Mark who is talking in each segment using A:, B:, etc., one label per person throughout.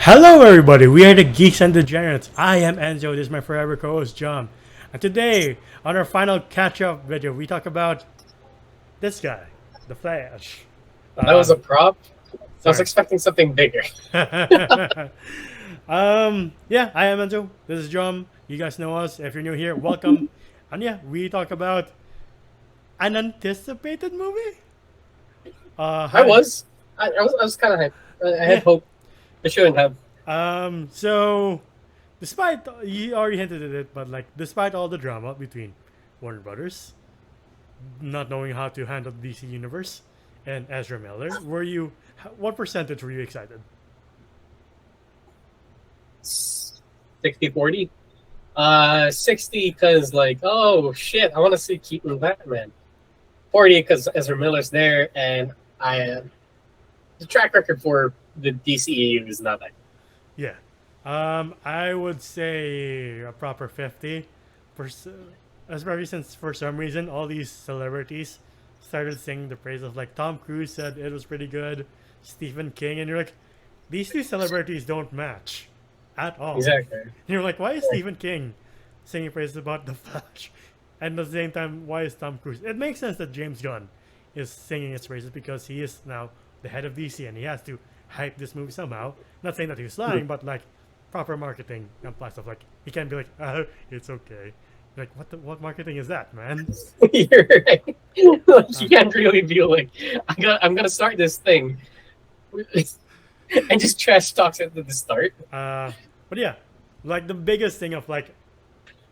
A: Hello, everybody. We are the Geeks and Degenerates. I am Enzo. This is my forever co-host John. And today, on our final catch-up video, we talk about this guy, the Flash.
B: That was a prop. I was
A: Sorry.
B: expecting something bigger.
A: Yeah, I am Enzo. This is John. You guys know us. If you're new here, welcome. And yeah, we talk about an anticipated movie.
B: I was kind of hyped. I had hope. I shouldn't have.
A: So despite you already hinted at it, but like despite all the drama between Warner Brothers not knowing how to handle the DC universe and Ezra Miller, what percentage were you excited?
B: 60-40. 60 because like, oh shit, I want to see Keaton Batman. 40 because Ezra Miller's there, and the track record for the DCEU is not that.
A: Yeah. I would say a proper 50. Especially since for some reason all these celebrities started singing the praise of, like, Tom Cruise said it was pretty good, Stephen King, and you're like, these two celebrities don't match at all.
B: Exactly.
A: And you're like, why is Stephen King singing praises about The Flash? And at the same time, why is Tom Cruise? It makes sense that James Gunn is singing his praises because he is now the head of DC and he has to hype this movie somehow. Not saying that he's lying, but like proper marketing and plus stuff. Like he can't be like, it's okay. Like what marketing is that, man?
B: You're right. You can't really be like, I'm gonna start this thing, and just trash talks at the start.
A: But yeah, like the biggest thing of like,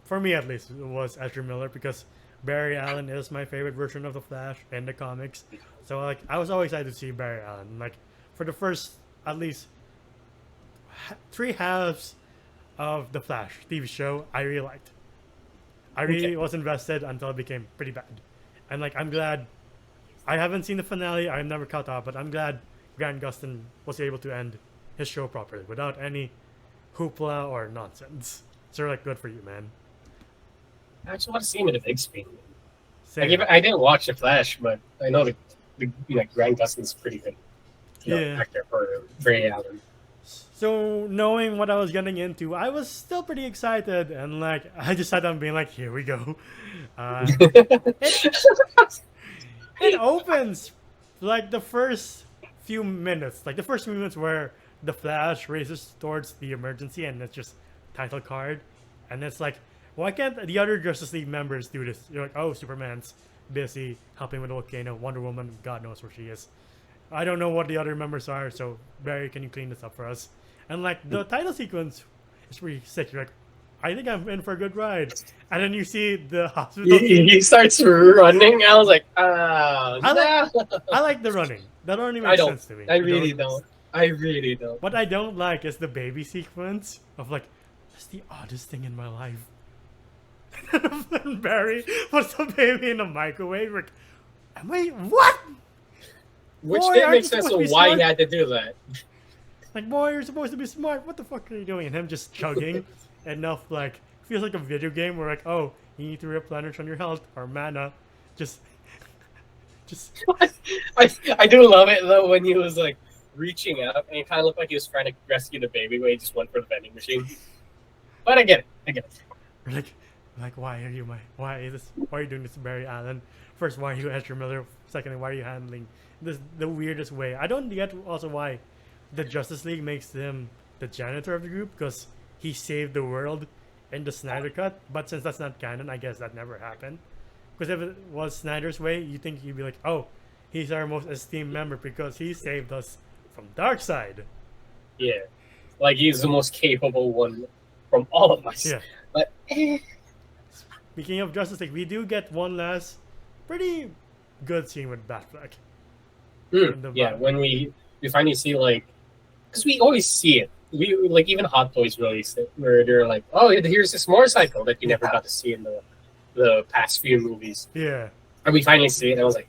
A: for me at least, was Ezra Miller because Barry Allen is my favorite version of the Flash in the comics. So like I was always excited to see Barry Allen. Like for the first at least three halves of the Flash TV show, I really liked. I really was invested until it became pretty bad. And like I'm glad I haven't seen the finale, I've never caught up, but I'm glad Grant Gustin was able to end his show properly without any hoopla or nonsense. So like good for you, man.
B: I actually want to see him in a big screen.
A: Same.
B: I didn't watch The Flash, but I know the Grant Gustin's pretty good. Actor for Barry Allen.
A: So knowing what I was getting into, I was still pretty excited, and like I just sat down being like, "Here we go." It opens like the first few minutes, like the first few minutes where the Flash races towards the emergency, and it's just title card, and it's like, why can't the other Justice League members do this? You're like, oh, Superman's busy helping with the volcano. Wonder Woman, God knows where she is. I don't know what the other members are, so Barry, can you clean this up for us? And like the title sequence is pretty sick. You're like, I think I'm in for a good ride. And then you see the hospital.
B: He starts running. I was like,
A: I like the running. That only makes sense to me.
B: I really don't. I really don't.
A: What I don't like is the baby sequence of like, that's the oddest thing in my life. And Barry puts the baby in the microwave. Like, am I what?
B: Which
A: boy,
B: didn't make sense of why he had to do that.
A: Like, boy, you're supposed to be smart. What the fuck are you doing? And him just chugging enough, like, feels like a video game where, like, oh, you need to replenish on your health or mana. Just.
B: I do love it, though, when he was, like, reaching out and it kind of looked like he was trying to rescue the baby when he just went for the vending machine. But I get it.
A: Like, why are you doing this to Barry Allen? First, why are you Ezra Miller? Secondly, why are you handling this the weirdest way? I don't get also why the Justice League makes him the janitor of the group because he saved the world in the Snyder Cut. But since that's not canon, I guess that never happened. Because if it was Snyder's way, you think he'd be like, oh, he's our most esteemed member because he saved us from Darkseid.
B: Yeah, like he's the most capable one from all of us.
A: Yeah.
B: But
A: speaking of Justice League, we do get one last pretty good scene with Batfleck.
B: Yeah, when we finally see, like, because we always see it. We like even Hot Toys released it where they're like, oh, here's this motorcycle that you never got to see in the past few movies.
A: Yeah.
B: And we finally see it. And I was like,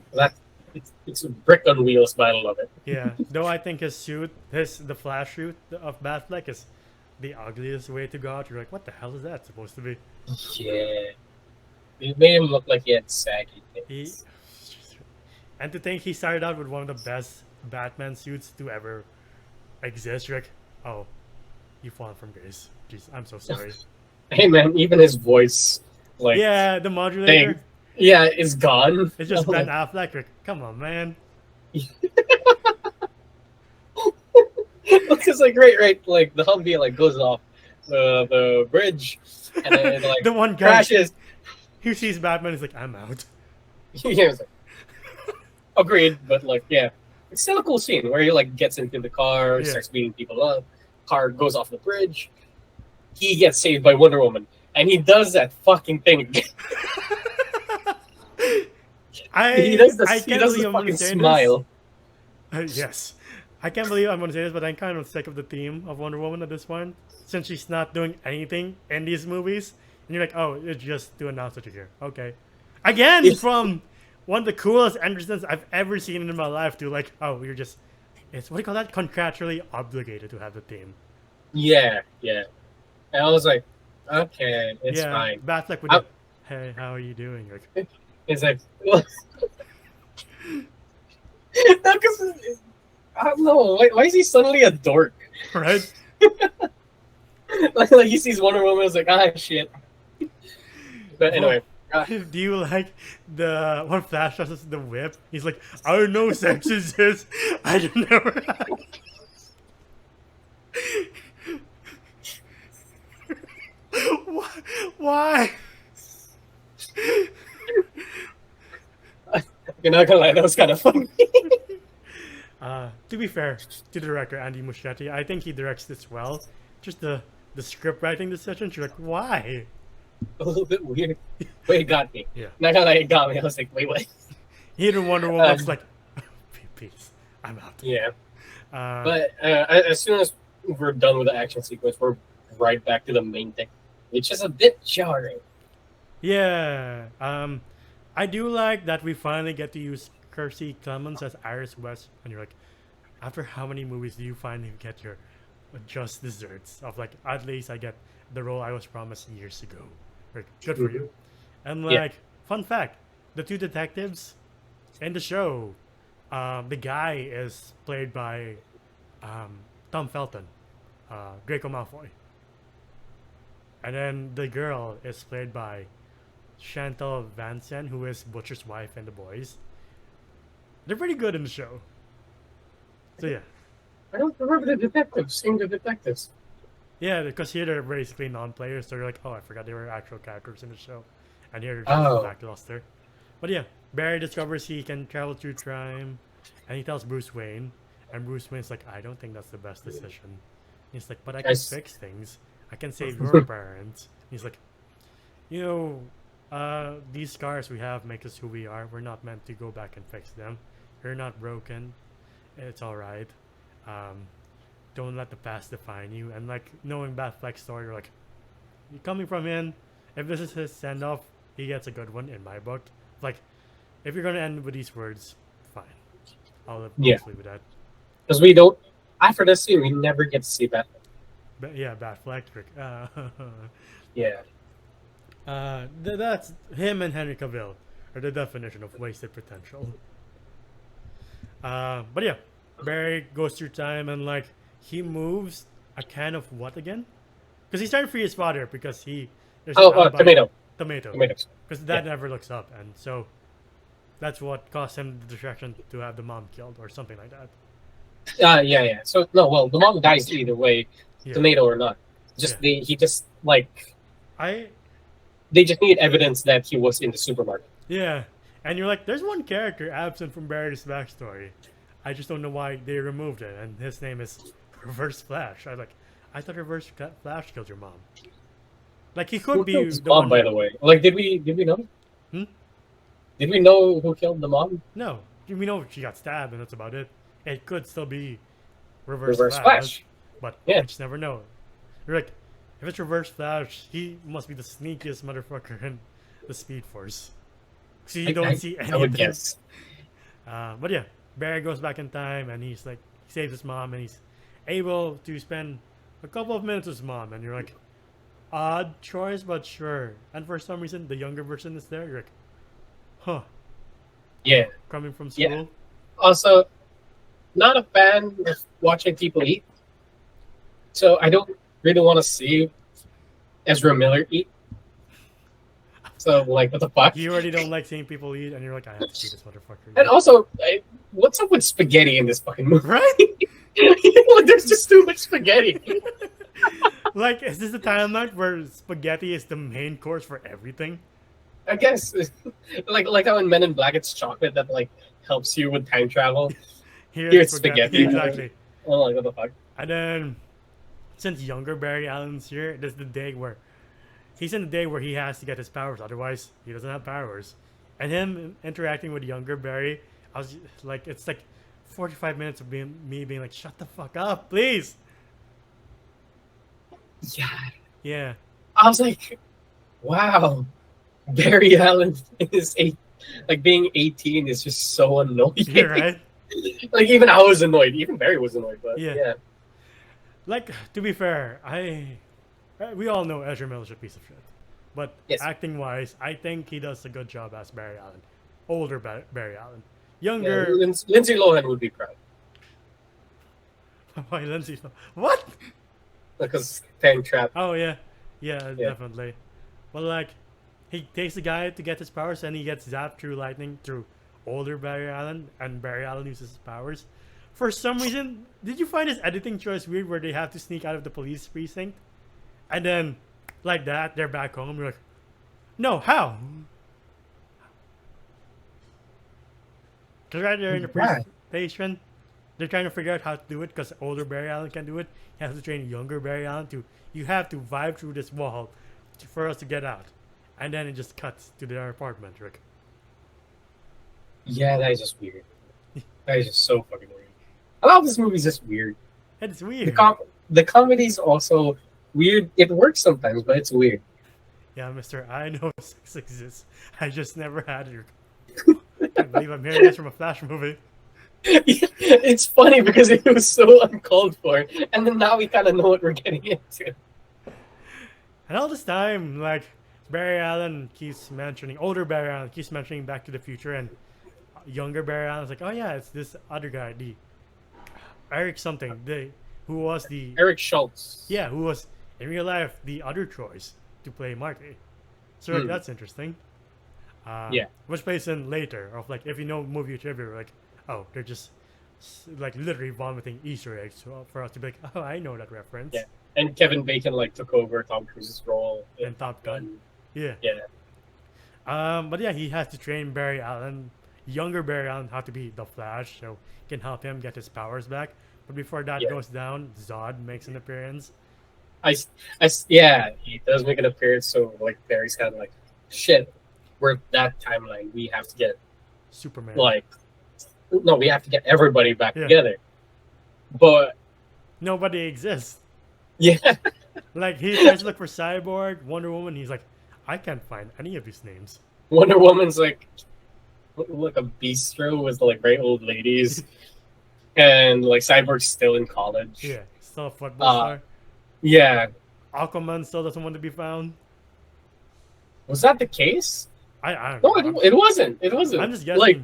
B: it's a brick on wheels, but I love it.
A: Yeah. Though I think his suit, the Flash suit of Batfleck is the ugliest way to go out. You're like, what the hell is that supposed to be?
B: Yeah. It made him look like he had saggy things.
A: And to think he started out with one of the best Batman suits to ever exist. You're like, oh, You fallen from grace. Jeez, I'm so sorry.
B: Hey man, even his voice, like
A: Yeah, the modulator.
B: thing, yeah, is gone.
A: It's just Ben Affleck. Like, come on, man.
B: Because like right, like the Humvee like goes off the bridge, and then it, like
A: The one guy
B: crashes.
A: he sees Batman. He's like, I'm out.
B: Yeah, it's like, agreed, but like yeah, it's still a cool scene where he like gets into the car,
A: Yeah.
B: starts beating people up, car goes off the bridge, he gets saved by Wonder Woman, and he does that fucking thing again. He does the fucking smile.
A: Yes. I can't believe I'm going to say this, but I'm kind of sick of the theme of Wonder Woman at this point. Since she's not doing anything in these movies. And you're like, oh, it's just to announce that you're here. Okay. Again, from one of the coolest entrances I've ever seen in my life to like, oh, you're just, it's, what do you call that? Contractually obligated to have the theme.
B: Yeah, yeah. And I was like, okay, it's fine.
A: Batfleck with the, hey, how are you doing? Like,
B: it's like, no, because I don't know. Why is he suddenly a dork?
A: right?
B: like he sees Wonder Woman, is like, ah, shit. But anyway.
A: Do you like the one Flash does the whip? He's like, I don't know, sex is this. I don't know. Why?
B: You're not gonna lie, that was kind of funny.
A: To be fair to the director Andy Muschietti, I think he directs this well. Just the script writing decisions, you're like, why?
B: A little bit weird. But it got me.
A: Yeah.
B: Not gonna lie, it got me. I was like, wait, what?
A: He didn't Wonder Woman's like, peace, I'm out.
B: Yeah. But as soon as we're done with the action sequence, we're right back to the main thing, which is a bit jarring.
A: Yeah. I do like that we finally get to use Kirstie Clemons as Iris West, and you're like, after how many movies do you finally get your just desserts of like, at least I get the role I was promised years ago. Like, good for you. And like, fun fact, the two detectives in the show, the guy is played by Tom Felton, Draco Malfoy. And then the girl is played by Chantal Vansen, who is Butcher's wife in The Boys. They're pretty good in the show. So yeah.
B: I don't remember the detectives. Seeing the detectives.
A: Yeah, because here they're basically non-players, so you're like, oh, I forgot they were actual characters in the show. And here they're just lackluster. But yeah, Barry discovers he can travel through time, and he tells Bruce Wayne, and Bruce Wayne's like, I don't think that's the best decision. He's like, but I can fix things. I can save your parents. He's like, you know, these scars we have make us who we are. We're not meant to go back and fix them. You're not broken. It's alright. Don't let the past define you. And like, knowing Batfleck's story, you're like, coming from him, if this is his send-off, he gets a good one in my book. Like, if you're gonna end with these words, fine. I'll leave with that.
B: Because we don't, after this scene, we never get to see Batfleck.
A: But yeah, Batfleck.
B: Yeah.
A: That's him and Henry Cavill are the definition of wasted potential. But yeah, Barry goes through time and like he moves a can of what again? Because he's trying to free his father because
B: tomato.
A: Tomatoes. Because the dad never looks up, and so that's what caused him the distraction to have the mom killed or something like that.
B: Yeah. So no, well, the mom dies either way, tomato or not. They just just need evidence that he was in the supermarket.
A: Yeah, and you're like, there's one character absent from Barry's backstory. I just don't know why they removed it, and his name is Reverse Flash. I thought Reverse Flash killed your mom. Like he could be
B: the mom, by the way. Like, did we know? Did we know who killed the mom?
A: No, we know she got stabbed, and that's about it. It could still be Reverse
B: Flash,
A: but you just never know. You're like, if it's Reverse Flash, he must be the sneakiest motherfucker in the Speed Force. So you don't see anything.
B: I would guess.
A: But yeah, Barry goes back in time, and he's like, he saves his mom, and he's able to spend a couple of minutes with his mom, and you're like, odd choice, but sure. And for some reason, the younger version is there. You're like, huh.
B: Yeah.
A: Coming from school.
B: Yeah. Also, not a fan of watching people eat. So I don't really want to see Ezra Miller eat. So like, what the fuck?
A: You already don't like seeing people eat, and you're like, I have to see this motherfucker eat.
B: And also, what's up with spaghetti in this fucking movie?
A: Right?
B: Like, there's just too much spaghetti.
A: Like, is this the timeline where spaghetti is the main course for everything?
B: I guess, like how in Men in Black it's chocolate that like helps you with time travel. Here's spaghetti.
A: Exactly.
B: Oh, like, what the fuck?
A: And then, since younger Barry Allen's here, this is the day where he's in the day where he has to get his powers. Otherwise, he doesn't have powers. And him interacting with younger Barry, I was like, it's like 45 minutes of me being like, shut the fuck up, please.
B: Yeah.
A: Yeah.
B: I was like, wow, Barry Allen is being 18 is just so annoying.
A: Yeah, right?
B: Like, even I was annoyed. Even Barry was annoyed. But yeah.
A: Like, to be fair, we all know Ezra Miller's a piece of shit. But
B: yes.
A: Acting wise, I think he does a good job as Barry Allen. Older Barry Allen. Younger.
B: Yeah, Lindsay Lohan would be proud.
A: Why Lindsay Lohan? What?
B: Because Time Trap.
A: Oh, yeah. Yeah, definitely. But, like, he takes the guy to get his powers, and he gets zapped through lightning through older Barry Allen, and Barry Allen uses his powers. For some reason, did you find his editing choice weird where they have to sneak out of the police precinct? And then, like that, they're back home. You're like, no, how? Because right there in the presentation, they're trying to figure out how to do it because older Barry Allen can do it. You have to train younger Barry Allen you have to vibe through this wall for us to get out. And then it just cuts to their apartment, Rick.
B: Yeah, that is just weird. That is just so fucking weird. A lot of this movie is just weird.
A: It's weird.
B: The comedy's also weird. It works sometimes, but it's weird.
A: Yeah, mister, I know sex exists. I just never had it. I can't believe I'm hearing this from a Flash movie.
B: It's funny because it was so uncalled for, and then now we kind of know what we're getting into.
A: And all this time, like, Barry Allen keeps mentioning, older Barry Allen keeps mentioning Back to the Future, and younger Barry Allen's like, oh yeah, it's this other guy, the Eric something, who was the
B: Eric Schultz.
A: Yeah, who was in real life the other choice to play Marty. So like, that's interesting.
B: Yeah,
A: which plays in later of like, if you know movie trivia, like, oh, they're just like literally vomiting Easter eggs for us to be like, oh, I know that reference.
B: Yeah, and Kevin Bacon like took over Tom Cruise's role
A: in Top Gun. Yeah. But yeah, he has to train Barry Allen, younger Barry Allen, how to be the Flash, so can help him get his powers back. But before that goes down, Zod makes an appearance.
B: Yeah, he does make an appearance. So like Barry's kind of like, shit, we're that timeline. We have to get
A: Superman.
B: Like, no, we have to get everybody back together. But
A: nobody exists.
B: Yeah.
A: Like he tries to look for Cyborg, Wonder Woman. He's like, I can't find any of these names.
B: Wonder Woman's like a bistro with like very old ladies, and like Cyborg's still in college.
A: Yeah, still a football star.
B: Yeah.
A: Aquaman still doesn't want to be found.
B: Was that the case?
A: I don't
B: know.
A: No,
B: it wasn't. It wasn't.
A: I'm just guessing.
B: Like,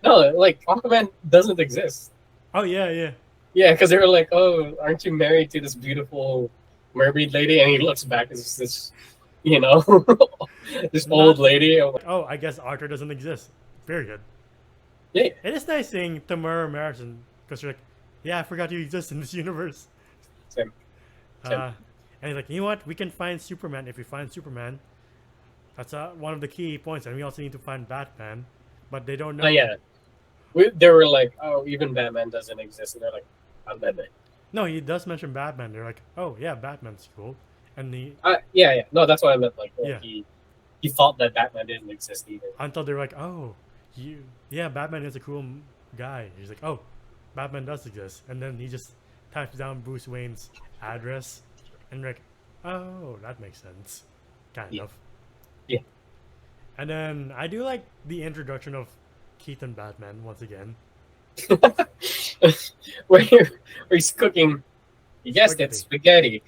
B: no, like Aquaman doesn't exist.
A: Oh yeah.
B: Yeah, because they were like, "Oh, aren't you married to this beautiful mermaid lady?" And he looks back, it's this, this old lady. Like,
A: oh, I guess Arthur doesn't exist. Period.
B: Yeah.
A: It is nice seeing Tamara Morrison because you're like, yeah, I forgot you exist in this universe.
B: Same.
A: And he's like, you know what? We can find Superman if we find Superman. That's one of the key points, and we also need to find Batman, but they don't know.
B: Oh yeah. They were like, "Oh, even Batman doesn't exist," and they're like, "I'm Batman."
A: No, he does mention Batman. They're like, "Oh yeah, Batman's cool," and
B: yeah. No, that's what I meant. Like, he thought that Batman didn't exist either.
A: Until they're like, "Oh, Batman is a cool guy." He's like, "Oh, Batman does exist," and then he just types down Bruce Wayne's address, and like, "Oh, that makes sense," kind of.
B: Yeah.
A: And then I do like the introduction of Keaton Batman once again.
B: where he's cooking, you guessed it, spaghetti.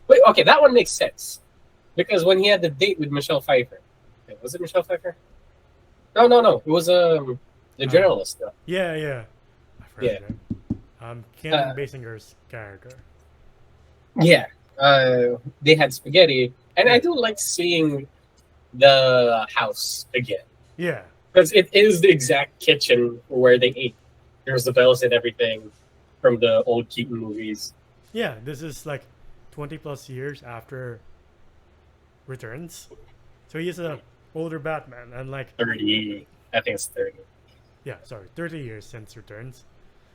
B: Wait, okay, that one makes sense. Because when he had the date with Michelle Pfeiffer. Wait, was it Michelle Pfeiffer? No. It was the journalist.
A: Yeah. I forgot her name. Kim Basinger's character.
B: Yeah, they had spaghetti, and I do like seeing the house again
A: Yeah,
B: because it is the exact kitchen where they ate. There's the bells and everything from the old Keaton movies.
A: yeah. This is like 20 plus years after Returns, so he's a older Batman, and like
B: 30, I think it's 30.
A: yeah, sorry, 30 years since Returns,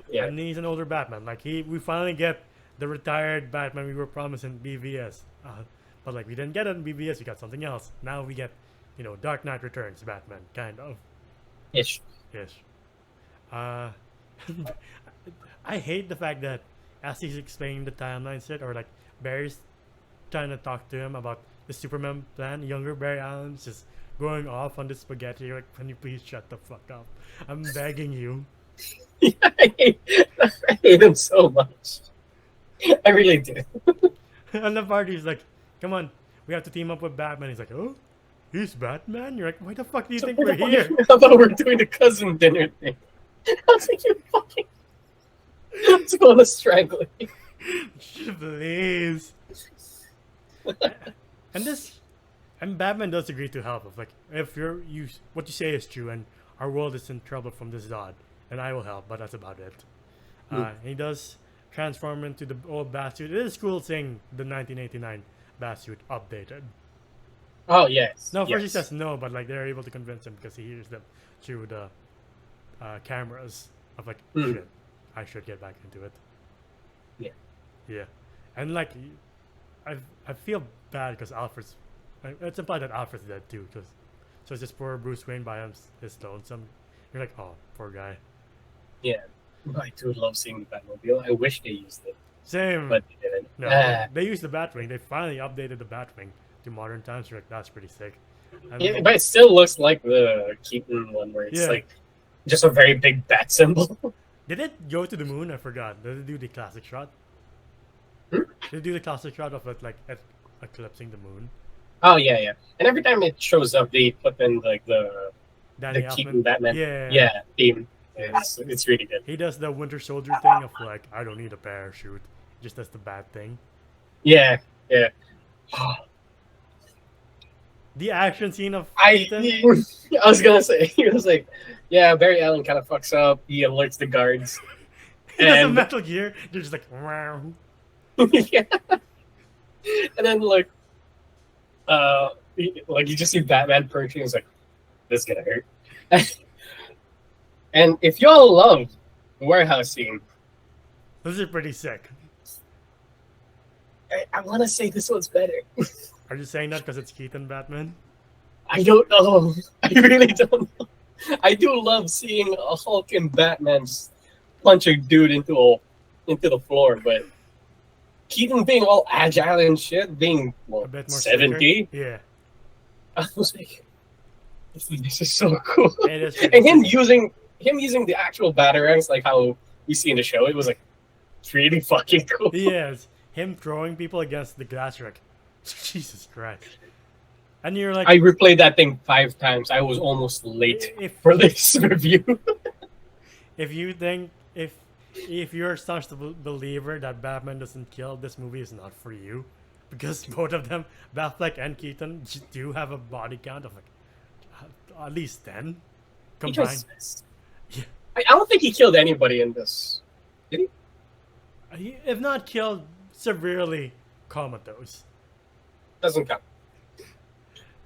B: Yeah,
A: and he's an older Batman. Like we finally get the retired Batman we were promised in BVS, but like we didn't get it in BVS. We got something else. Now we get, Dark Knight Returns Batman, kind of
B: ish.
A: ish. Uh, I hate the fact that as he's explaining the timeline shit, or like Barry's trying to talk to him about the Superman plan, younger Barry Allen's just going off on the spaghetti. Like, can you please shut the fuck up? I'm begging you.
B: Yeah, I hate him so much. I really do.
A: And the party's like, come on, we have to team up with Batman. He's like, oh, he's Batman? You're like, why the fuck do you think we're here?
B: I thought we were doing the cousin dinner thing. I was like, you fucking. Let's go on a straggling.
A: Please. And this, and Batman does agree to help. If like, if what you say is true, and our world is in trouble from this Zod, and I will help. But that's about it. He does transform into the old Batsuit. It is cool seeing the 1989 Batsuit updated.
B: Oh, yes.
A: No, first he
B: yes.
A: says no, but like they're able to convince him because he hears them through the cameras of like, shit, I should get back into it.
B: Yeah.
A: Yeah, and like, I feel bad because Alfred's. It's implied that Alfred's dead too, because so it's just poor Bruce Wayne by his lonesome. You're like, oh, poor guy.
B: Yeah. I do love seeing the Batmobile. I wish they used it,
A: Same.
B: but they didn't.
A: No, they used the Batwing. They finally updated the Batwing to modern times. You're like, that's pretty sick. And
B: Yeah, but it still looks like the Keaton one where it's like just a very big bat symbol.
A: Did it go to the moon? I forgot. Did it do the classic shot? Did it do the classic shot of it like eclipsing the moon?
B: Oh yeah. And every time it shows up, they put in like the
A: Danny
B: Keaton Batman.
A: Yeah.
B: Theme. It's really good.
A: He does the Winter Soldier thing of like, I don't need a parachute. He just does the bat thing.
B: Yeah.
A: The action scene of
B: I
A: Keaton.
B: was gonna say, he was like, yeah, Barry Allen kind of fucks up. He alerts the guards.
A: He does a Metal Gear. They're just like, wow.
B: Yeah. And then like you just see Batman perching. It's like, this is gonna hurt. And if y'all love the warehouse scene,
A: This is pretty sick.
B: I want to say this one's better.
A: Are you saying that because it's Keaton Batman?
B: I don't know. I really don't know. I do love seeing a Hulk and Batman punch a dude into the floor, but Keaton being all agile and shit, being
A: A bit more
B: 70,
A: slicker? Yeah.
B: I was like, this is so cool.
A: It is pretty
B: And him
A: sick.
B: using the actual batarangs like how we see in the show, it was like really fucking cool.
A: Yes. Him throwing people against the glass wreck. Jesus Christ. And you're like,
B: I replayed that thing 5 times. I was almost late for this review.
A: if you think if you're such a believer that Batman doesn't kill, this movie is not for you, because both of them, Batfleck and Keaton, do have a body count of like at least 10 combined. Yeah.
B: I don't think he killed anybody in this. Did he?
A: If not killed, severely comatose.
B: Doesn't count.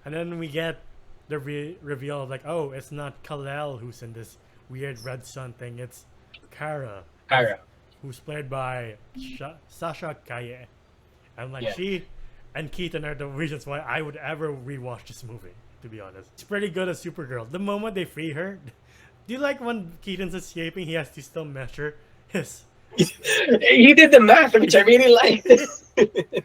A: And then we get the reveal of like, oh, it's not Kal-El who's in this weird red sun thing. It's Kara, who's played by Sasha Kaye. And like she and Keaton are the reasons why I would ever rewatch this movie, to be honest. It's pretty good as Supergirl. The moment they free her, do you like when Keaton's escaping, he has to still measure his...
B: He did the math, which I really liked.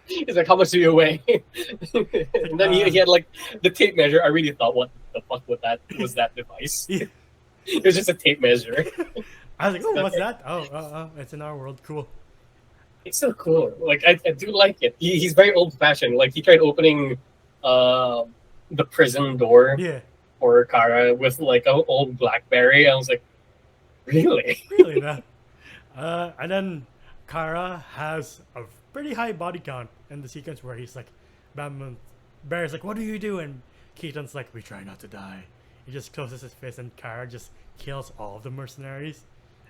B: He's like, how much do you weigh? And then he had like the tape measure. I really thought, what the fuck was that device?
A: Yeah.
B: It was just a tape measure.
A: I was like, oh, what's that? Oh, it's in our world. Cool.
B: It's so cool. Like, I do like it. He's very old-fashioned. Like, he tried opening the prison door for Kara with like an old BlackBerry. I was like, really?
A: Really, that? And then Kara has a pretty high body count in the sequence where he's like, Barry's like, what do you do? And Keaton's like, we try not to die. He just closes his fist and Kara just kills all of the mercenaries.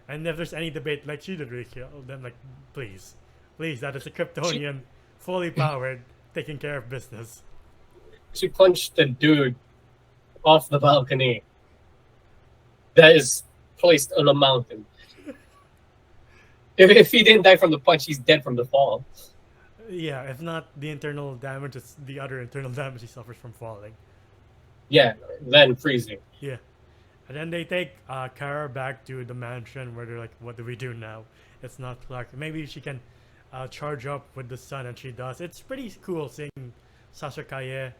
A: And if there's any debate, like, she did really kill them, like, please, that is a Kryptonian, fully powered, taking care of business.
B: She punched the dude off the balcony that is placed on a mountain. If he didn't die from the punch, he's dead from the fall.
A: Yeah, if not the internal damage, it's the other internal damage he suffers from falling.
B: Yeah, then freezing.
A: Yeah. And then they take Kara back to the mansion where they're like, what do we do now? It's not Clark. Maybe she can charge up with the sun, and she does. It's pretty cool seeing Sasha Calle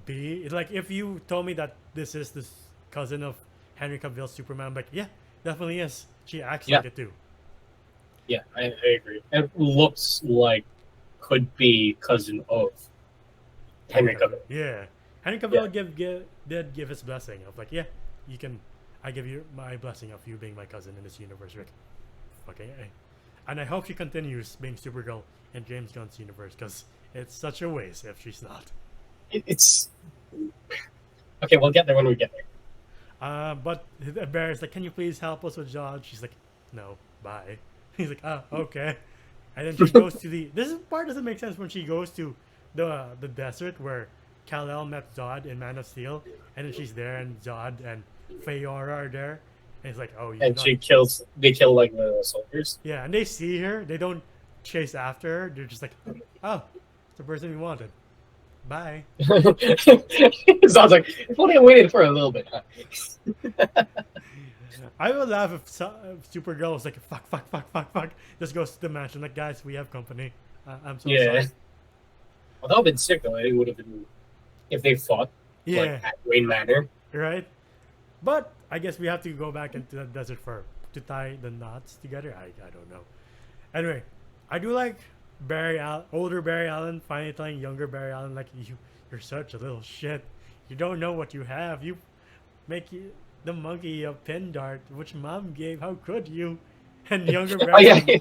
A: be. Like, if you told me that this is this cousin of Henry Cavill's Superman, I'm like, yeah, definitely is. She acts like it too.
B: Yeah, I agree. It looks like could be cousin of Henry Cavill.
A: Yeah. Henry Cavill did give his blessing of like, yeah, you can, I give you my blessing of you being my cousin in this universe, Rick. Okay. And I hope she continues being Supergirl in James Gunn's universe, because it's such a waste if she's not.
B: It's... Okay, we'll get there when we get there.
A: But Barry's like, can you please help us with John? She's like, no, bye. He's like, oh, okay. And then she goes to this part doesn't make sense when she goes to the desert where Kal-El met Zod in Man of Steel, and then she's there, and Zod and Feora are there, and it's like, oh,
B: and they kill like the soldiers.
A: Yeah, and they see her, they don't chase after her, they're just like, oh, it's the person we wanted. Bye.
B: Zod's like, if only I waited for a little bit, huh?
A: I would laugh if Supergirl was like, fuck, just goes to the mansion, like, guys, we have company. I'm so sorry.
B: Well, that would have been sick, though. It would have been, if they fought, like, at Wayne Manor. Right?
A: But I guess we have to go back into the desert to tie the knots together. I don't know. Anyway, I do like older Barry Allen finally telling younger Barry Allen, like, you're such a little shit. You don't know what you have. You make the monkey a pin dart, which mom gave. How could you? And younger Barry Allen.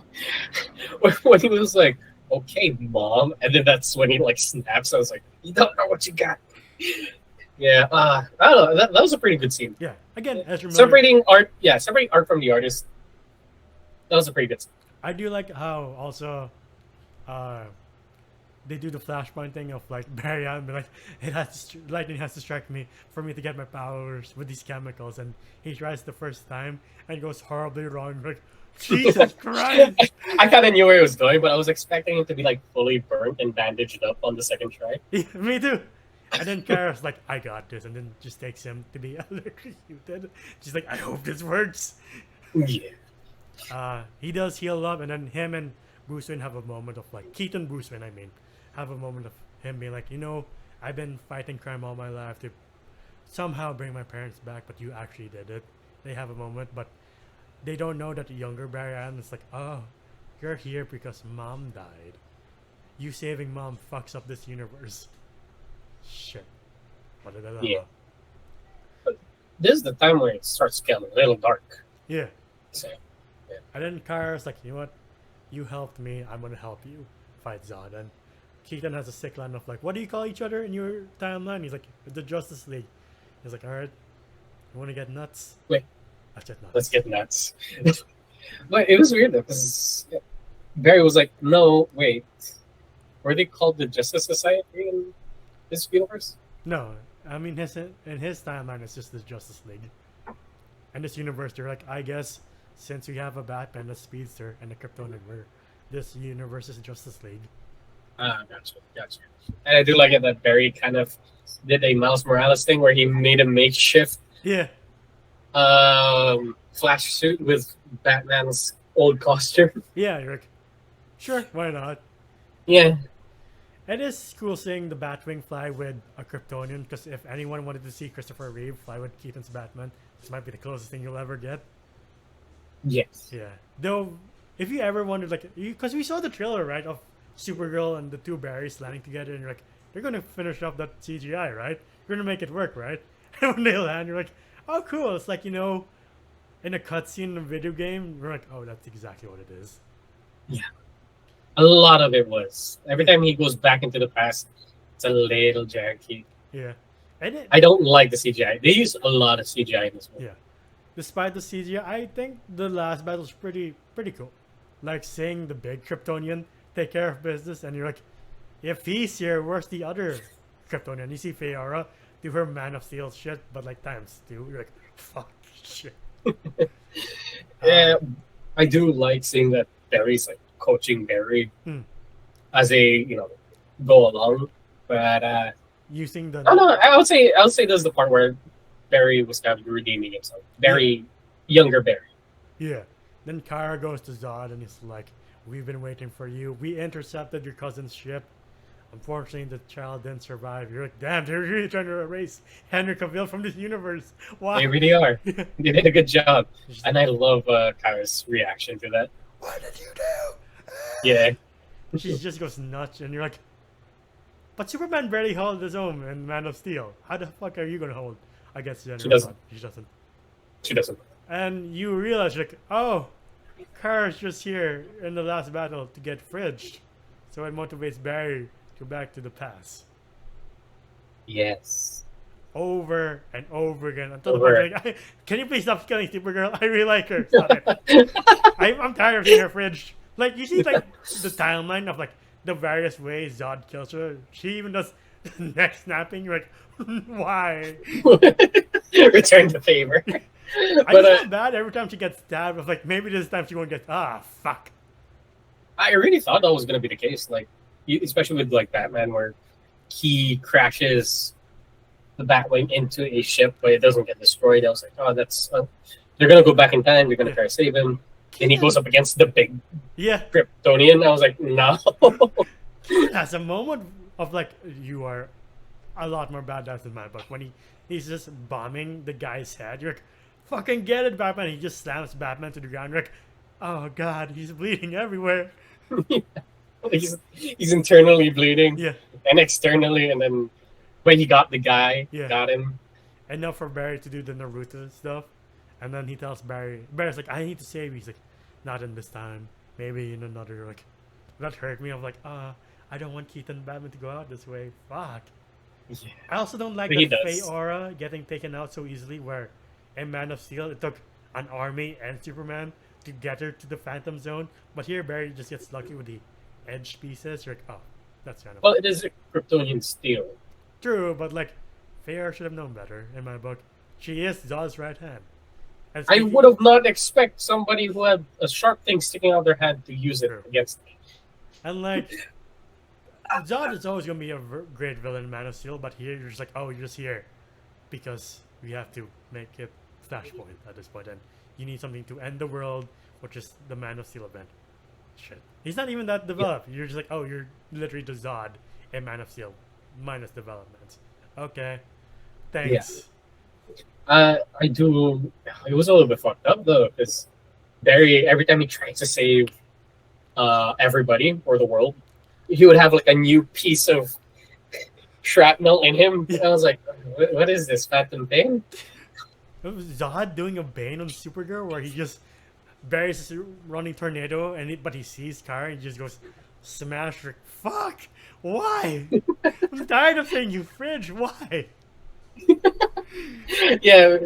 B: When he was like, okay, mom, and then that's when he like snaps. I was like, you don't know what you got. Yeah, I don't know. That was a pretty good scene.
A: Yeah, again, Ezra Miller,
B: separating art from the artist. That was a pretty good scene.
A: I do like how also they do the flashpoint thing of like Barry Allen be like, lightning has to strike me for me to get my powers with these chemicals, and he tries the first time and goes horribly wrong. Like, Jesus Christ!
B: I kind of knew where it was going, but I was expecting it to be like fully burnt and bandaged up on the second try.
A: Yeah, me too. And then Kara's like, I got this, and then just takes him to be electrocuted. She's like, I hope this works.
B: Yeah.
A: He does heal up, and then him and Bruce Wayne have a moment of like, Keaton Bruce Wayne, I mean, have a moment of him being like, I've been fighting crime all my life to somehow bring my parents back, but you actually did it. They have a moment, but they don't know that the younger Barry Allen is like, oh, you're here because mom died. You saving mom fucks up this universe. Shit.
B: Yeah. But this is the time where it starts getting a little dark.
A: Yeah.
B: So, yeah.
A: And then Kara's like, you know what? You helped me. I'm going to help you fight Zod. And Keaton has a sick line of like, what do you call each other in your timeline? He's like, the Justice League. He's like, all right, you want to get nuts?
B: Wait.
A: Let's get
B: nuts. But it was weird though, because Barry was like, no, wait. Were they called the Justice Society in this universe?
A: No. I mean, in his timeline, it's just the Justice League. And this universe, they're like, I guess since we have a Batman, a Speedster, and a Kryptonian, this universe is Justice League.
B: Gotcha. And I do like it that Barry kind of did a Miles Morales thing where he made a makeshift Flash suit with Batman's old costume.
A: Yeah, you're like, sure, why not?
B: Yeah.
A: It is cool seeing the Batwing fly with a Kryptonian, because if anyone wanted to see Christopher Reeve fly with Keaton's Batman, this might be the closest thing you'll ever get.
B: Yes.
A: Yeah. Though, if you ever wondered, like, because we saw the trailer, right, of Supergirl and the two Barrys landing together, and you're like, they're going to finish off that CGI, right? You're going to make it work, right? And when they land, you're like, oh, cool. It's like, in a cutscene in a video game, we're like, oh, that's exactly what it is.
B: Yeah, a lot of it was. Every time he goes back into the past, it's a little janky.
A: Yeah, and
B: I don't like the CGI. They use a lot of CGI in this movie.
A: yeah. Despite the CGI, I think the last battle's pretty cool. Like seeing the big Kryptonian take care of business, and you're like, if he's here, where's the other Kryptonian? You see Feora do her Man of Steel shit, but like times two. You're like, fuck shit.
B: Yeah, I do like seeing that Barry's like coaching Barry
A: Hmm.
B: as they go along. But
A: Using the
B: I don't know. I would say this is the part where Barry was kind of redeeming himself. Barry, younger Barry.
A: yeah. Then Kara goes to Zod and he's like, "We've been waiting for you. We intercepted your cousin's ship. Unfortunately, the child didn't survive." You're like, "Damn, they're really trying to erase Henry Cavill from this universe. Why?"
B: They really are.
A: Yeah.
B: They did a good job,
A: She's
B: and
A: like,
B: I love Kara's reaction to that.
A: "What did you do?"
B: Yeah,
A: She just goes nuts, and you're like, "But Superman barely held his own in Man of Steel. How the fuck are you gonna hold against General
B: she doesn't.
A: Zod?" She doesn't.
B: She doesn't.
A: And you realize, like, oh, Kara's just here in the last battle to get fridged. So it motivates Barry to go back to the past.
B: Yes.
A: Over and over again. Until
B: Over.
A: the point, like, can you please stop killing Supergirl? I really like her. Stop it. I'm tired of seeing her fridged. Like, you see, like, the timeline of, like, the various ways Zod kills her. She even does neck snapping. You're like, why?
B: Return the favor.
A: I
B: But
A: feel bad every time she gets stabbed. Of like, maybe this time she won't get. Ah, fuck.
B: I really thought that was gonna be the case. Like, especially with like Batman, where he crashes the Batwing into a ship, but it doesn't get destroyed. I was like, oh, that's they're gonna go back in time. They're gonna try to save him. And he goes up against the big
A: Yeah.
B: Kryptonian. I was like, no.
A: That's a moment of like, you are a lot more badass than my book. When he's just bombing the guy's head, you're like, fucking get it, Batman. He just slams Batman to the ground. You're like, oh god, he's bleeding everywhere.
B: he's internally bleeding
A: Yeah.
B: and externally, and then when he got the guy,
A: Yeah.
B: got him.
A: Enough for Barry to do the Naruto stuff. And then he tells Barry's like, I need to save you. He's like, not in this time. Maybe in another, like, that hurt me. I'm like, I don't want Keaton and Batman to go out this way. Fuck.
B: Yeah.
A: I also don't like
B: He
A: that
B: does.
A: Feora getting taken out so easily, where in Man of Steel it took an army and Superman to get her to the Phantom Zone, but here Barry just gets lucky with the edge pieces. You're like, oh, that's kind of
B: Well, it is a Kryptonian steel.
A: true, but like, Feora should have known better in my book. She is Zod's right hand. And
B: I
A: speaking-
B: would have not expect somebody who had a sharp thing sticking out their hand to use it
A: True.
B: against me.
A: And like, Zod is always gonna be a great villain in Man of Steel, but here you're just like, oh, you're just here because we have to make it Flashpoint at this point, and you need something to end the world, which is the Man of Steel event. Shit, he's not even that developed. You're just like, oh, you're literally the Zod in Man of Steel, minus developments. Okay, thanks.
B: I do. It was a little bit fucked up though, because Barry, every time he tries to save everybody or the world, he would have like a new piece of shrapnel in him. I was like, what is this Phantom thing?
A: It was Zod doing a Bane on Supergirl, where he just Barry's this running tornado, but he sees Kara and he just goes smash her. Fuck! Why? I'm tired of saying you fridge. Why?
B: Yeah.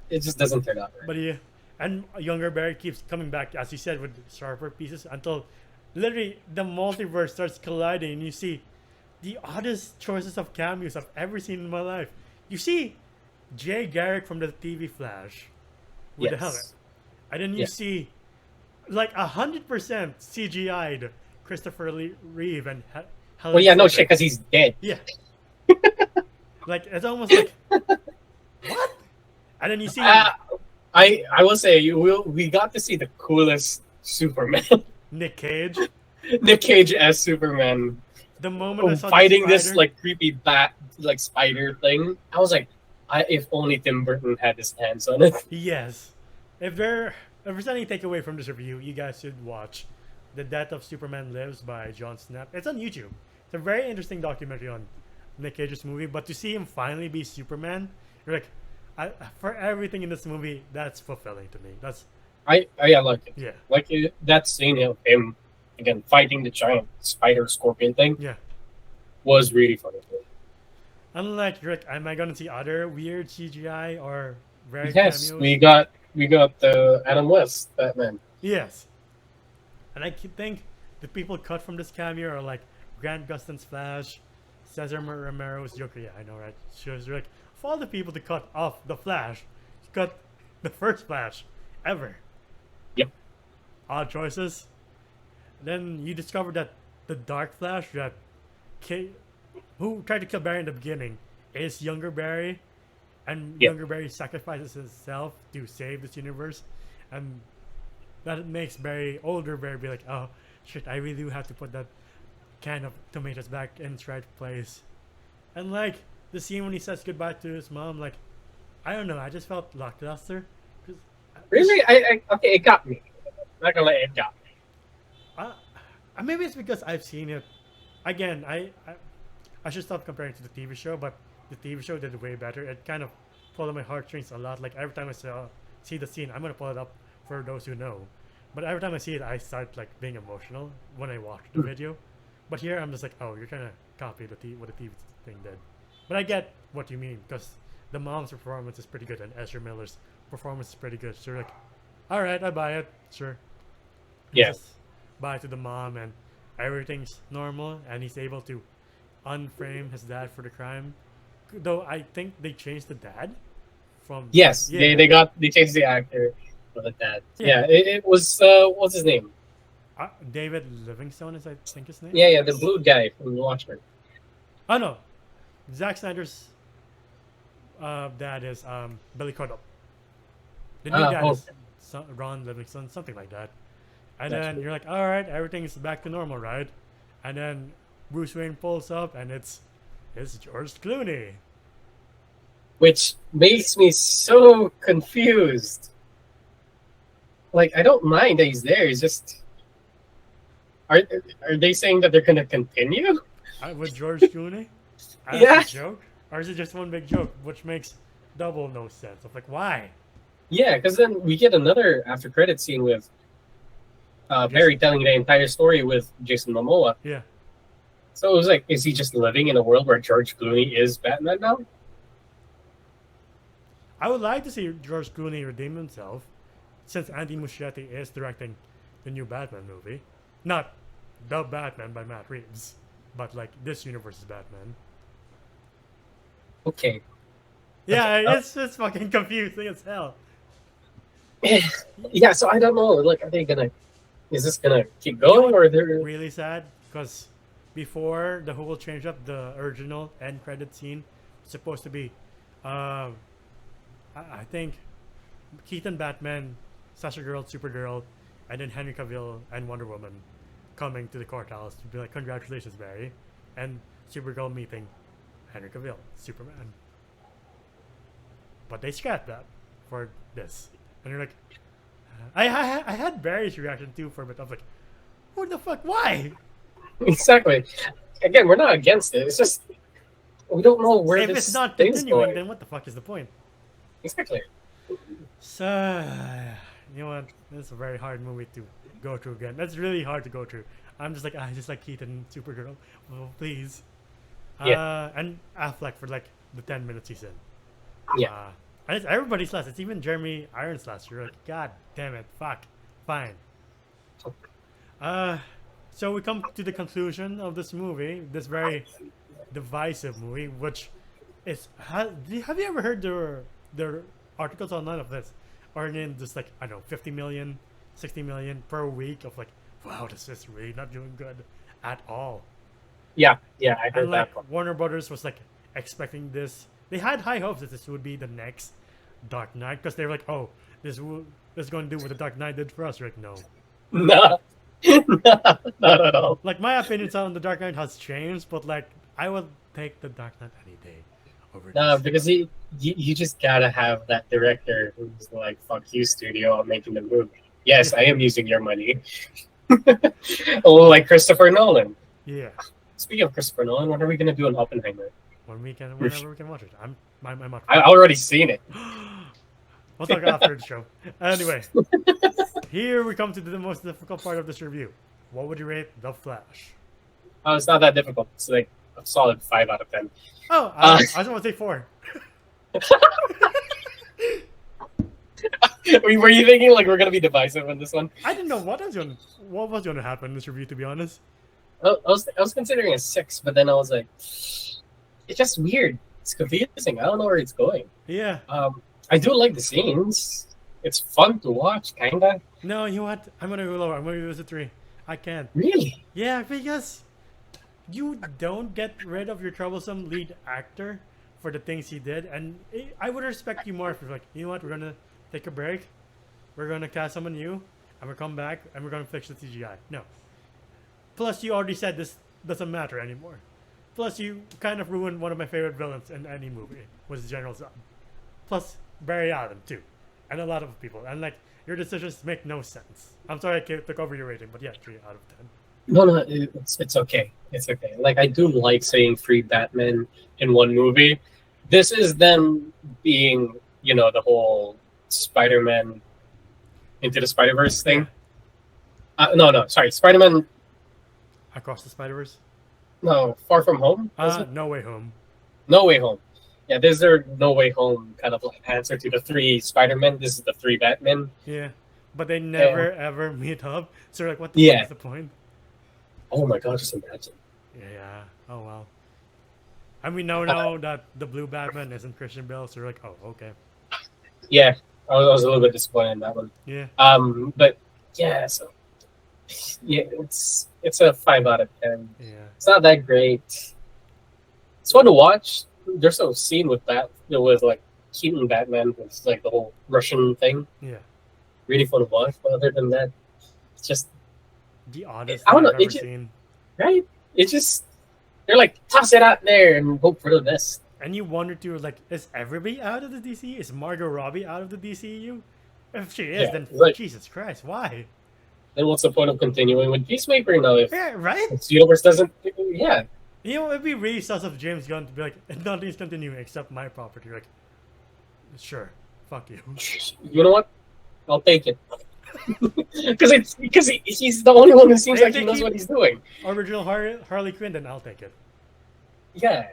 B: It just doesn't turn out right.
A: But yeah, and younger Barry keeps coming back, as you said, with sharper pieces until literally the multiverse starts colliding, and you see the oddest choices of cameos I've ever seen in my life. You see Jay Garrick from the TV Flash with the helmet, and then you see like 100% CGI'd Christopher Reeve and
B: Well, yeah, no shit, because he's dead.
A: yeah. Like, it's almost like, what? And then you see
B: I will say we got to see the coolest Superman,
A: Nick Cage.
B: Nick Cage as Superman,
A: The moment I saw
B: fighting
A: the
B: this
A: spider,
B: like creepy bat like spider thing. I was like, if only Tim Burton had his hands on it.
A: yes. If there's any takeaway from this review, you guys should watch The Death of Superman Lives by John Snapp. It's on YouTube. It's a very interesting documentary on Nick Cage's movie, but to see him finally be Superman, you're like, for everything in this movie, that's fulfilling to me. That's
B: I like it.
A: Yeah.
B: Like that scene of him again fighting the giant spider scorpion thing
A: Yeah.
B: was really funny.
A: Unlike Rick, am I gonna see other weird CGI or rare
B: Yes,
A: cameos?
B: we got the Adam West Batman.
A: Yes. And I think the people cut from this cameo are like Grant Gustin's Flash, Cesar Romero's Joker. Yeah, I know, right? She was like, of all the people to cut off the Flash, you cut the first Flash ever.
B: Yep.
A: Odd choices. Then you discover that the Dark Flash that who tried to kill Barry in the beginning is younger Barry, and younger Barry sacrifices himself to save this universe, and that makes Barry, older Barry, be like, oh shit, I really do have to put that can of tomatoes back in its right place. And like the scene when he says goodbye to his mom, like I don't know, I just felt lackluster.
B: Really, okay, it got me. Not gonna let it got me.
A: Maybe it's because I've seen it. Again, I should stop comparing to the TV show, but the TV show did way better. It kind of pulled on my heartstrings a lot. Like every time I see the scene, I'm gonna pull it up for those who know. But every time I see it, I start like being emotional when I watch the video. But here, I'm just like, oh, you're trying to copy what the TV thing did. But I get what you mean because the mom's performance is pretty good and Ezra Miller's performance is pretty good. So you're like, all right, I buy it, sure.
B: Yeah.
A: Just buy to the mom and everything's normal and he's able to unframe his dad for the crime. Though I think they changed the dad from
B: they changed the actor for the dad. Yeah, it was what's his name?
A: David Livingstone is I think his name.
B: Yeah, the blue guy from Watchmen.
A: Oh no, Zack Snyder's dad is Billy Crudup. The new dad is Ron Livingston, something like that. And then you're like, all right, everything's back to normal, right? And then Bruce Wayne pulls up, and it's George Clooney,
B: which makes me so confused. Like, I don't mind that he's there. He's just are they saying that they're gonna continue
A: with George Clooney? As a joke, or is it just one big joke, which makes double no sense? Of like, why?
B: Yeah, because then we get another after credit scene with Barry telling the entire story with Jason Momoa.
A: Yeah.
B: So it was like, is he just living in a world where George Clooney is Batman now?
A: I would like to see George Clooney redeem himself, since Andy Muschietti is directing the new Batman movie. Not the Batman by Matt Reeves, but like this universe's Batman.
B: Okay.
A: Yeah, it's fucking confusing as hell.
B: Yeah, so I don't know. Like, are they gonna? Is this gonna keep going, or they're
A: really sad? Because before the whole change up, the original end credit scene was supposed to be, I think, Keaton Batman, Sasha Girl, Supergirl, and then Henry Cavill and Wonder Woman coming to the courthouse to be like, congratulations, Barry, and Supergirl meeting Henry Cavill, Superman. But they scrapped that for this. And you're like, I had Barry's reaction too for a bit. I was like, what the fuck? Why?
B: Exactly. Again, we're not against it. It's just we don't know where
A: if
B: this
A: it's not
B: thing's
A: continuing,
B: going.
A: then what the fuck is the point?
B: Exactly.
A: So, you know what? This is a very hard movie to go through again. That's really hard to go through. I'm just like, I just like Keaton, Supergirl. Oh, please.
B: Yeah.
A: And Affleck for like the 10 minutes he's in.
B: Yeah.
A: And it's everybody's last. It's even Jeremy Irons last. You're like, God damn it. Fuck. Fine. So we come to the conclusion of this movie, this very divisive movie, which is, have you ever heard the articles online of this? Or in just like, I don't know, 50 million, 60 million per week of like, wow, this is really not doing good at all.
B: Yeah, I heard
A: and like,
B: that.
A: Warner Brothers was like expecting this. They had high hopes that this would be the next Dark Knight because they were like, oh, this is going to do what the Dark Knight did for us. Right? No.
B: No. Not at all.
A: Like, my opinions on the Dark Knight has changed, but like, I would take the Dark Knight any day over this.
B: Because you just gotta have that director who's like, fuck you, studio, I'm making the movie. Yes, I am using your money. Oh, like Christopher Nolan.
A: Yeah.
B: Speaking of Christopher Nolan, when are we gonna do an Oppenheimer?
A: Whenever we can watch it. I'm
B: I already seen it.
A: We'll talk after the show. Anyway, here we come to the most difficult part of this review. What would you rate The Flash?
B: Oh, it's not that difficult. It's like a solid 5 out of 10.
A: Oh, I was going to say 4.
B: Were you thinking like we're gonna be divisive on this one?
A: I didn't know what was going to happen in this review, to be honest.
B: I was considering a 6, but then I was like, it's just weird. It's confusing. I don't know where it's going.
A: Yeah.
B: I do like the scenes. It's fun to watch, kinda.
A: No, you know what? I'm gonna go lower. I'm gonna give this a 3. I can't.
B: Really?
A: Yeah, because you don't get rid of your troublesome lead actor for the things he did, and I would respect you more if you're like, you know what? We're gonna take a break. We're gonna cast someone new, and we're come back, and we're gonna fix the CGI. No. Plus, you already said this doesn't matter anymore. Plus, you kind of ruined one of my favorite villains in any movie, was General Zod. Plus, Barry Allen too, and a lot of people. And like, your decisions make no sense. I'm sorry I took over your rating, but yeah, 3 out of 10.
B: No, it's okay. It's okay. Like, I do like seeing 3 Batman in one movie. This is them being, you know, the whole Spider-Man Into the Spider-Verse thing. No, sorry, Spider-Man.
A: Across the Spider-Verse?
B: No, Far From Home.
A: No Way Home.
B: No Way Home. Yeah, this is their No Way Home kind of like answer to the 3 Spider-Man. This is the 3 Batman.
A: Yeah, but they never ever meet up. So like, what the fuck is the point?
B: Oh my god, just imagine.
A: Yeah. Oh well. And we know that the blue Batman isn't Christian Bale, so we're like, oh, okay.
B: Yeah, I was a little bit disappointed in that one.
A: Yeah.
B: But yeah, so yeah, it's a 5 out of 10.
A: Yeah.
B: It's not that great. It's fun to watch. There's a scene with like Keaton Batman with like the whole Russian thing.
A: Yeah.
B: Really fun to watch. But other than that, it's just
A: the oddest
B: I don't know,
A: I've ever seen.
B: Right? It's just they're like, toss it out there and hope for the best.
A: And you wonder too, like, is everybody out of the DC? Is Margot Robbie out of the DCU? If she is, then Jesus Christ, why?
B: Then what's the point of continuing with Peacemaker now if
A: right?
B: This universe doesn't? Yeah.
A: You know, it'd be really sus of James Gunn to be like, nothing's continuing except my property. Like, sure, fuck you.
B: You know what? I'll take it. because he's the only one who seems like he knows what he's doing.
A: Original Harley Quinn, then I'll take it.
B: Yeah.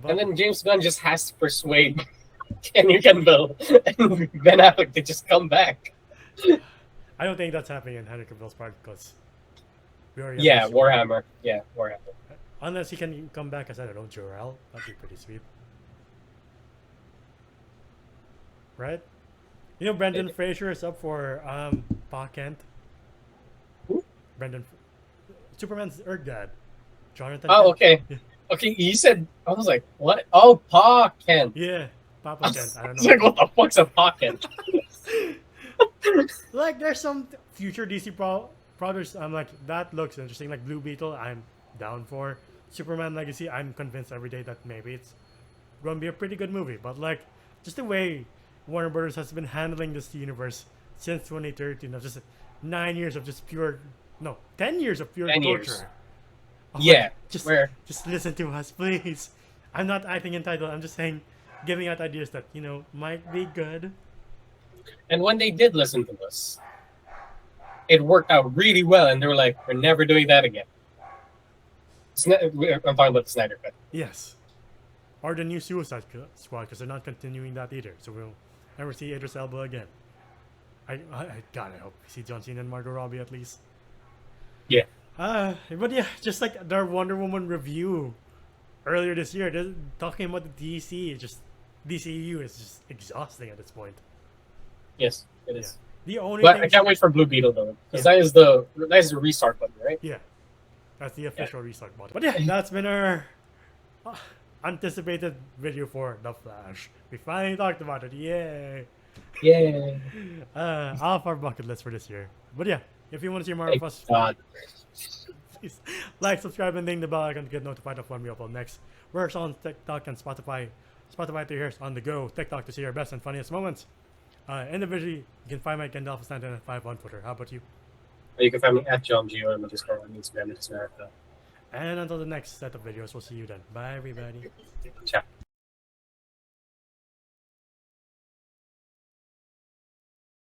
B: But, and then James Gunn just has to persuade Henry Cavill and Ben Affleck to just come back.
A: I don't think that's happening in Henry Cavill's part because we already
B: Warhammer. Yeah, Warhammer.
A: Unless he can come back as, I don't know, Jor-El. That'd be pretty sweet. Right? You know, Brendan Fraser is up for Pa Kent.
B: Who?
A: Superman's Earth Dad. Jonathan
B: Oh,
A: Kent.
B: okay.
A: Yeah.
B: Okay, you said, I was like, what? Oh, Pa Kent.
A: Yeah, Papa Kent. I don't know.
B: It's like, what the fuck's a Pa Kent?
A: Like, there's some future DC projects. I'm like, that looks interesting. Like Blue Beetle, I'm down for. Superman Legacy, I'm convinced every day that maybe it's going to be a pretty good movie. But like, just the way Warner Brothers has been handling this universe since 2013, of just 9 years of just pure, no, 10 years of pure torture.
B: Yeah,
A: like, just listen to us, please. I'm not acting entitled. I'm just saying, giving out ideas that, you know, might be good.
B: And when they did listen to us, it worked out really well, and they were like, we're never doing that again. I'm talking about the Snyder Cut.
A: Yes. Or the new Suicide Squad, because they're not continuing that either. So we'll never see Idris Elba again. God, I hope we see John Cena and Margot Robbie at least.
B: Yeah.
A: But yeah, just like their Wonder Woman review earlier this year, talking about the DCEU is just exhausting at this point.
B: Yes, it is.
A: Yeah. The only
B: but I can't wait for Blue Beetle though, because that is the restart button, right?
A: Yeah, that's the official restart button. But yeah, that's been our anticipated video for The Flash. We finally talked about it. Yay!
B: Yay!
A: Off our bucket list for this year. But yeah, if you want to see more of us, please like, subscribe, and ding the bell icon to get notified of when we upload next. We're also on TikTok and Spotify. Spotify to hear us on the go. TikTok to see our best and funniest moments. Individually, you can find my Gandalf995 on Twitter. How about you?
B: You can find me at JohnGio on Discord on Instagram.
A: And until the next set of videos, we'll see you then. Bye, everybody.
B: Ciao.